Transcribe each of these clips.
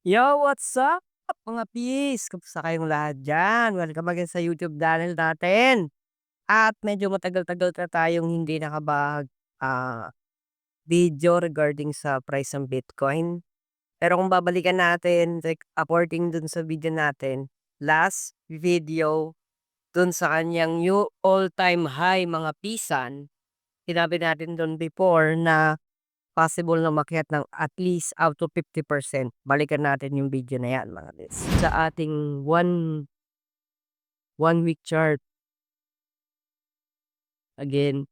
Yo, what's up mga peeps? Kamusta kayong lahat diyan? Welcome again sa YouTube channel natin. At medyo matagal-tagal na tayong hindi video regarding sa price ng Bitcoin. Pero kung babalikan natin, like, according dun sa video natin, last video, dun sa kanyang new all-time high mga pisan, sinabi natin dun before na possible na umakyat ng at least up to 50%. Balikan natin yung video na yan mga bes. Sa ating one week chart, again,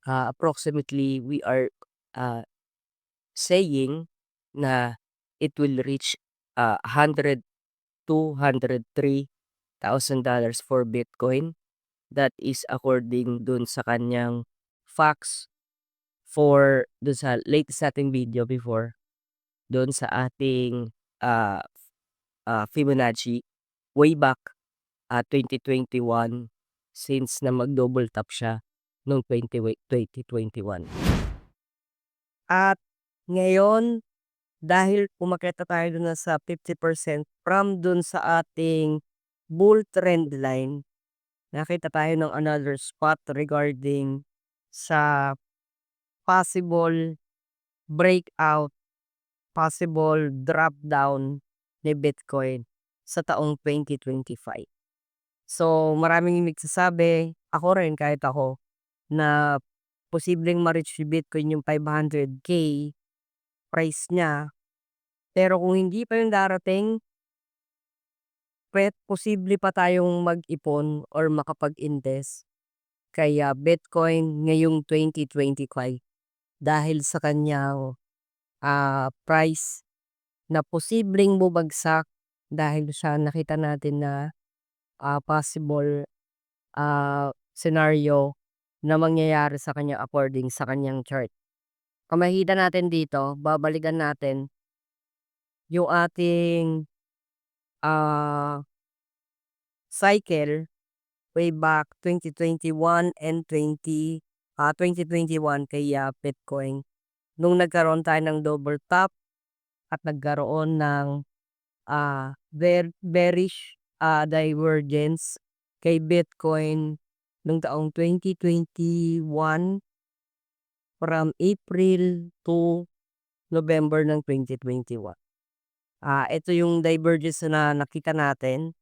approximately we are uh, saying na it will reach 100 to $103,000 for Bitcoin. That is according dun sa kanyang facts for dun sa latest nating video before, dun sa ating uh, Fibonacci way back 2021, since na mag-double top siya noong 2021. At ngayon, dahil umakyat na tayo dun na sa 50% from dun sa ating bull trend line, nakita tayo ng another spot regarding sa possible breakout, possible drop down ni Bitcoin sa taong 2025. So, maraming nagsasabi, ako rin kahit ako, na posibleng ma-reach ni Bitcoin yung 500K price niya. Pero kung hindi pa yung darating, posible pa tayong mag-ipon or makapag-invest kaya Bitcoin ngayong 2025 dahil sa kanyang price na posibleng bumagsak dahil sa nakita natin na possible scenario na mangyayari sa kanya according sa kanyang chart. Kung makikita natin dito, babalikan natin yung ating ah, cycle way back 2021 and 2021 kay Bitcoin. Nung nagkaroon tayo ng double top at nagkaroon ng bearish divergence kay Bitcoin nung taong 2021 from April to November ng 2021. Ito yung divergence na nakita natin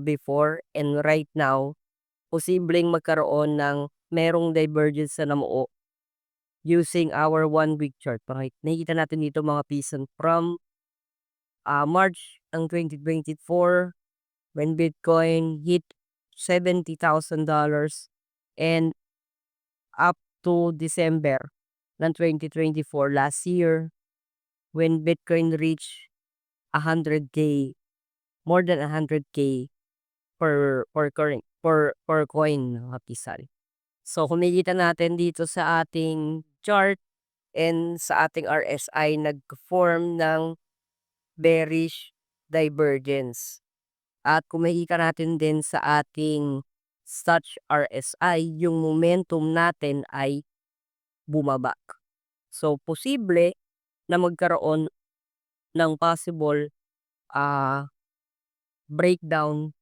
before and right now, posibleng magkaroon ng merong divergence na namuo using our 1 week chart. Nakikita natin dito mga pisan from March ng 2024 when Bitcoin hit $70,000 and up to December ng 2024 last year when Bitcoin reached 100K, more than 100K per coin mga pisan. So kung makikita natin dito sa ating chart and sa ating RSI, nag-form ng bearish divergence. At kung makikita natin din sa ating such RSI, yung momentum natin ay bumaba. So posible na magkaroon ng possible breakdown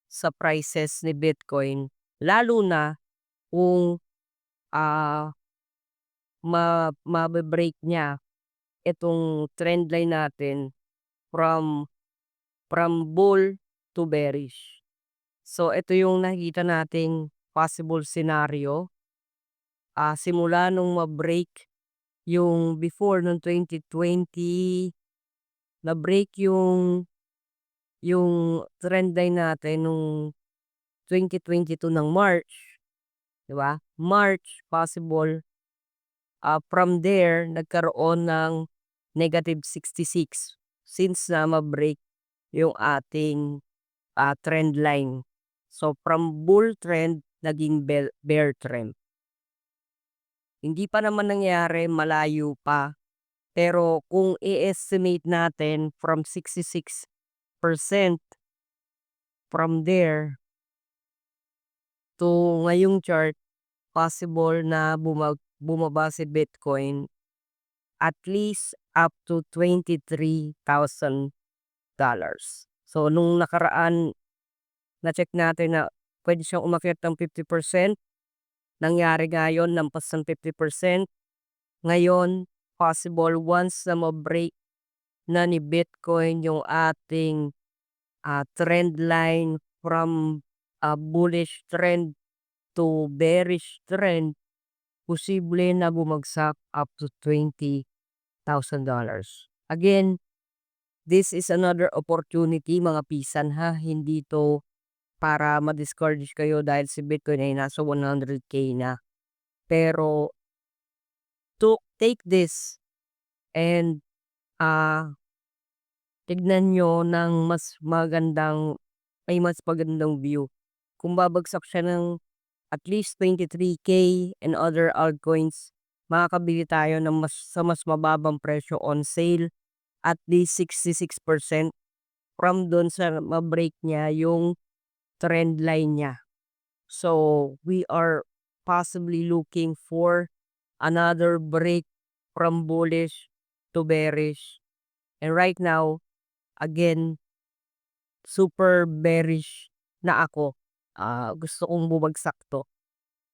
sa prices ni Bitcoin, lalo na kung mabe-break niya itong trend line natin from bull to bearish. So ito yung nakikita nating possible scenario simula nung ma-break yung before nung 2020, na-break yung trend line natin nung 2022 ng March, 'di ba? March possible, from there nagkaroon ng -66 since na ma-break yung ating trend line. So from bull trend naging bear trend. Hindi pa naman nangyari, malayo pa. Pero kung i-estimate natin from 66% from there to ngayong chart, possible na bumaba si Bitcoin at least up to $23,000. So, nung nakaraan, na-check natin na pwede siyang umakyat ng 50%, nangyari nga yun, lampas ng 50%. Ngayon, possible once na ma-break na ni Bitcoin yung ating trend line from bullish trend to bearish trend, posible na bumagsak up to $20,000. Again, this is another opportunity mga pisan ha, hindi to para ma-discourage kayo dahil si Bitcoin ay nasa 100K na. Pero to take this and tignan nyo ng mas magandang view. Kung babagsak siya ng at least 23K and other altcoins, makakabili tayo ng sa mas mababang presyo on sale, at least 66% from dun sa ma-break niya yung trend line niya. So, we are possibly looking for another break from bullish to bearish. And right now, again, super bearish na ako. Gusto kong bumagsak to.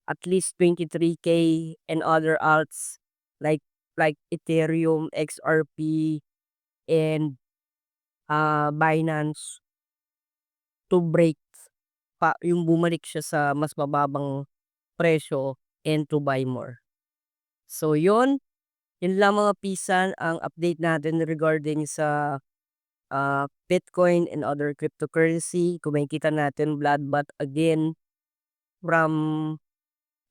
At least 23K and other alts like Ethereum, XRP, and Binance to break pa yung bumalik siya sa mas mababang presyo and to buy more. So yun lang mga pisan ang update natin regarding sa Bitcoin and other cryptocurrency. Kung makikita natin bloodbath again from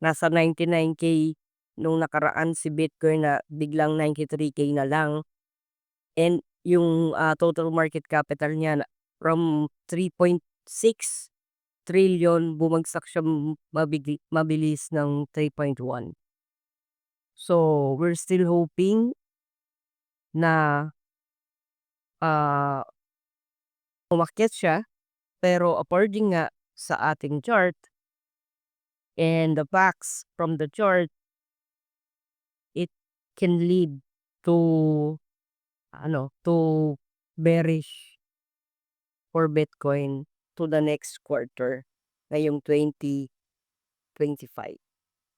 nasa 99K nung nakaraan si Bitcoin na biglang 93K na lang. And yung total market capital niya from 3.6 trillion bumagsak siya mabilis ng 3.1. So, we're still hoping na umakyat siya, pero according nga sa ating chart and the facts from the chart, it can lead to to bearish for Bitcoin to the next quarter ngayong 2025.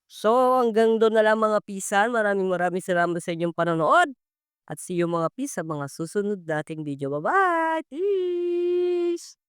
So, hanggang doon na lang mga pisan. Maraming salamat sa inyong panonood. At see you mga pis sa mga susunod nating video. Bye-bye! Peace!